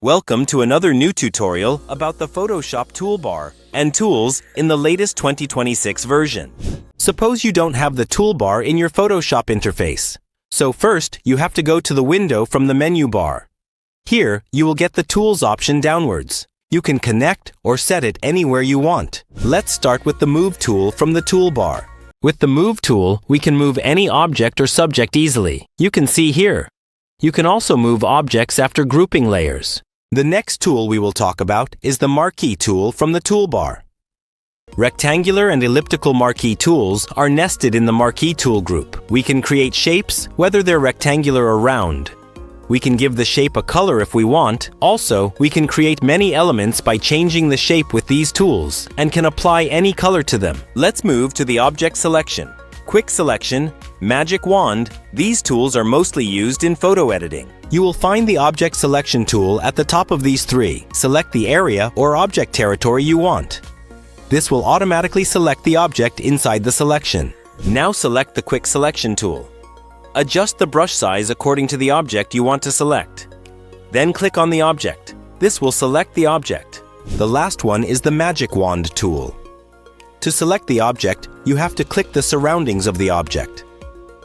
Welcome to another new tutorial about the Photoshop toolbar and tools in the latest 2026 version. Suppose you don't have the toolbar in your Photoshop interface. So first, you have to go to the window from the menu bar. Here, you will get the Tools option downwards. You can connect or set it anywhere you want. Let's start with the Move tool from the toolbar. With the Move tool, we can move any object or subject easily. You can see here. You can also move objects after grouping layers. The next tool we will talk about is the Marquee tool from the toolbar. Rectangular and elliptical marquee tools are nested in the Marquee tool group. We can create shapes, whether they're rectangular or round. We can give the shape a color if we want. Also, we can create many elements by changing the shape with these tools and can apply any color to them. Let's move to the object selection. Quick Selection, Magic Wand, these tools are mostly used in photo editing. You will find the Object Selection tool at the top of these three. Select the area or object territory you want. This will automatically select the object inside the selection. Now select the Quick Selection tool. Adjust the brush size according to the object you want to select. Then click on the object. This will select the object. The last one is the Magic Wand tool. To select the object, you have to click the surroundings of the object.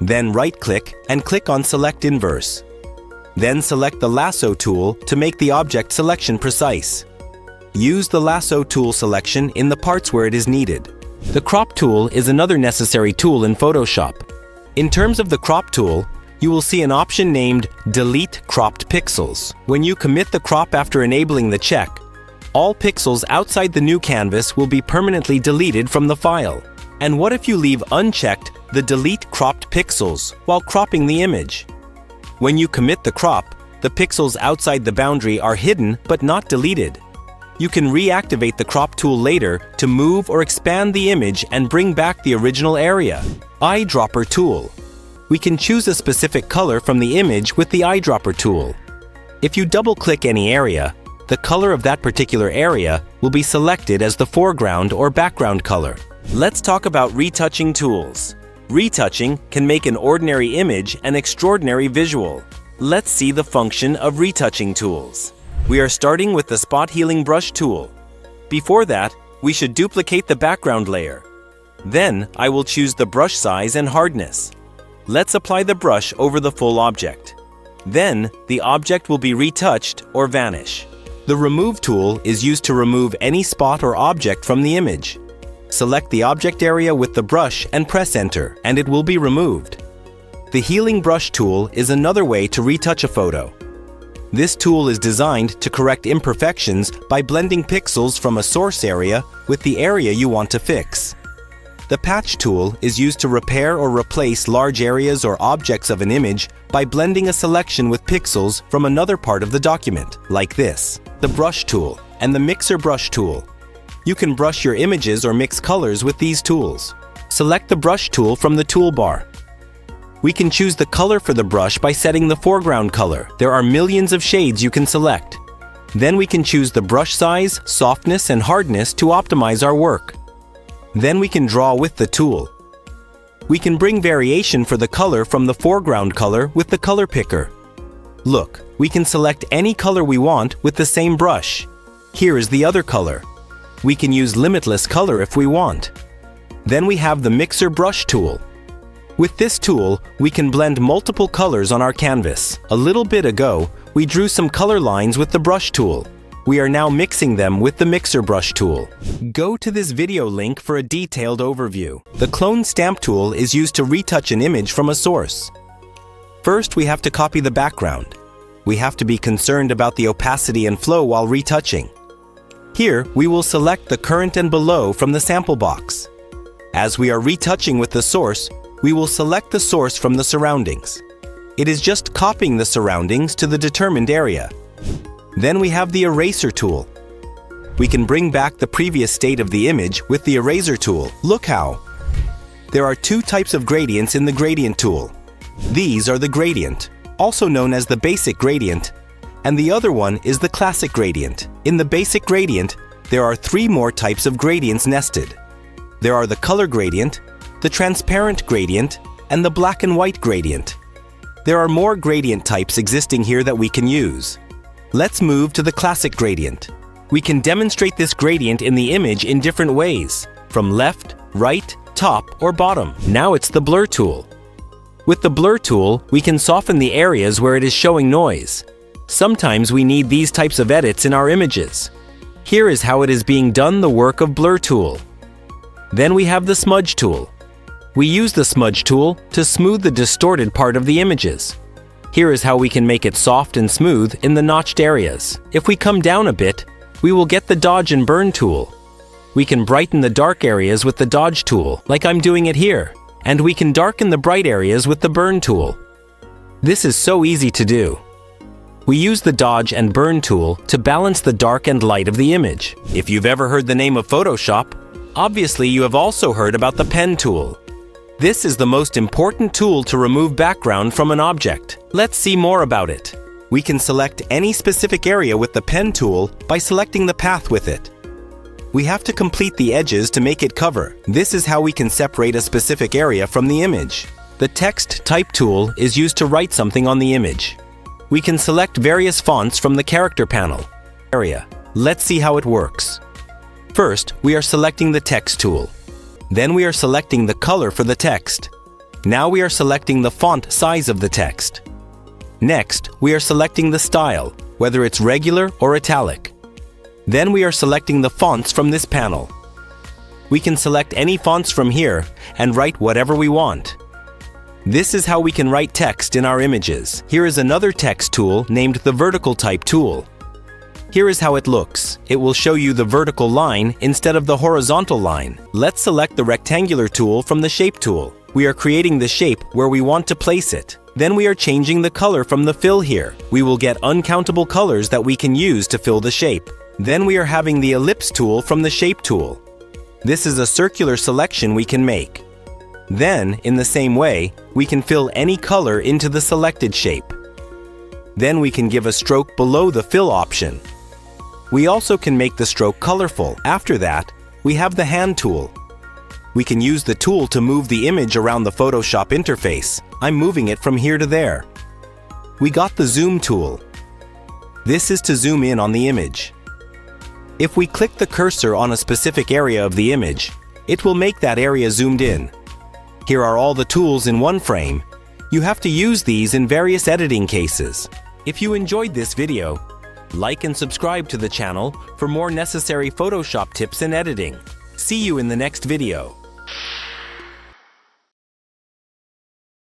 Then right-click and click on Select Inverse. Then select the Lasso tool to make the object selection precise. Use the Lasso tool selection in the parts where it is needed. The Crop tool is another necessary tool in Photoshop. In terms of the Crop tool, you will see an option named Delete Cropped Pixels. When you commit the crop after enabling the check, all pixels outside the new canvas will be permanently deleted from the file. And what if you leave unchecked the Delete Cropped Pixels while cropping the image? When you commit the crop, the pixels outside the boundary are hidden but not deleted. You can reactivate the Crop tool later to move or expand the image and bring back the original area. Eyedropper Tool. We can choose a specific color from the image with the Eyedropper tool. If you double-click any area, the color of that particular area will be selected as the foreground or background color. Let's talk about retouching tools. Retouching can make an ordinary image an extraordinary visual. Let's see the function of retouching tools. We are starting with the Spot Healing Brush tool. Before that, we should duplicate the background layer. Then, I will choose the brush size and hardness. Let's apply the brush over the full object. Then, the object will be retouched or vanish. The Remove tool is used to remove any spot or object from the image. Select the object area with the brush and press Enter, and it will be removed. The Healing Brush tool is another way to retouch a photo. This tool is designed to correct imperfections by blending pixels from a source area with the area you want to fix. The Patch tool is used to repair or replace large areas or objects of an image by blending a selection with pixels from another part of the document, like this. The Brush tool and the Mixer Brush tool. You can brush your images or mix colors with these tools. Select the Brush tool from the toolbar. We can choose the color for the brush by setting the foreground color. There are millions of shades you can select. Then we can choose the brush size, softness, and hardness to optimize our work. Then we can draw with the tool. We can bring variation for the color from the foreground color with the color picker. Look, we can select any color we want with the same brush. Here is the other color. We can use limitless color if we want. Then we have the Mixer Brush tool. With this tool, we can blend multiple colors on our canvas. A little bit ago, we drew some color lines with the Brush tool. We are now mixing them with the Mixer Brush tool. Go to this video link for a detailed overview. The Clone Stamp tool is used to retouch an image from a source. First, we have to copy the background. We have to be concerned about the opacity and flow while retouching. Here, we will select the current and below from the sample box. As we are retouching with the source, we will select the source from the surroundings. It is just copying the surroundings to the determined area. Then we have the Eraser tool. We can bring back the previous state of the image with the Eraser tool. Look how! There are two types of gradients in the Gradient tool. These are the Gradient, also known as the Basic Gradient, and the other one is the Classic Gradient. In the Basic Gradient, there are three more types of gradients nested. There are the Color Gradient, the Transparent Gradient, and the Black and White Gradient. There are more gradient types existing here that we can use. Let's move to the classic gradient. We can demonstrate this gradient in the image in different ways, from left, right, top, or bottom. Now it's the blur tool. With the blur tool, we can soften the areas where it is showing noise. Sometimes we need these types of edits in our images. Here is how it is being done, the work of blur tool. Then we have the smudge tool. We use the smudge tool to smooth the distorted part of the images. Here is how we can make it soft and smooth in the notched areas. If we come down a bit, we will get the dodge and burn tool. We can brighten the dark areas with the dodge tool, like I'm doing it here. And we can darken the bright areas with the burn tool. This is so easy to do. We use the dodge and burn tool to balance the dark and light of the image. If you've ever heard the name of Photoshop, obviously you have also heard about the pen tool. This is the most important tool to remove background from an object. Let's see more about it. We can select any specific area with the pen tool by selecting the path with it. We have to complete the edges to make it cover. This is how we can separate a specific area from the image. The text type tool is used to write something on the image. We can select various fonts from the character panel. Let's see how it works. First, we are selecting the text tool. Then we are selecting the color for the text. Now we are selecting the font size of the text. Next, we are selecting the style, whether it's regular or italic. Then we are selecting the fonts from this panel. We can select any fonts from here and write whatever we want. This is how we can write text in our images. Here is another text tool named the vertical type tool. Here is how it looks. It will show you the vertical line instead of the horizontal line. Let's select the rectangular tool from the shape tool. We are creating the shape where we want to place it. Then we are changing the color from the fill here. We will get uncountable colors that we can use to fill the shape. Then we are having the ellipse tool from the shape tool. This is a circular selection we can make. Then, in the same way, we can fill any color into the selected shape. Then we can give a stroke below the fill option. We also can make the stroke colorful. After that, we have the hand tool. We can use the tool to move the image around the Photoshop interface. I'm moving it from here to there. We got the zoom tool. This is to zoom in on the image. If we click the cursor on a specific area of the image, it will make that area zoomed in. Here are all the tools in one frame. You have to use these in various editing cases. If you enjoyed this video, like and subscribe to the channel for more necessary Photoshop tips and editing. See you in the next video.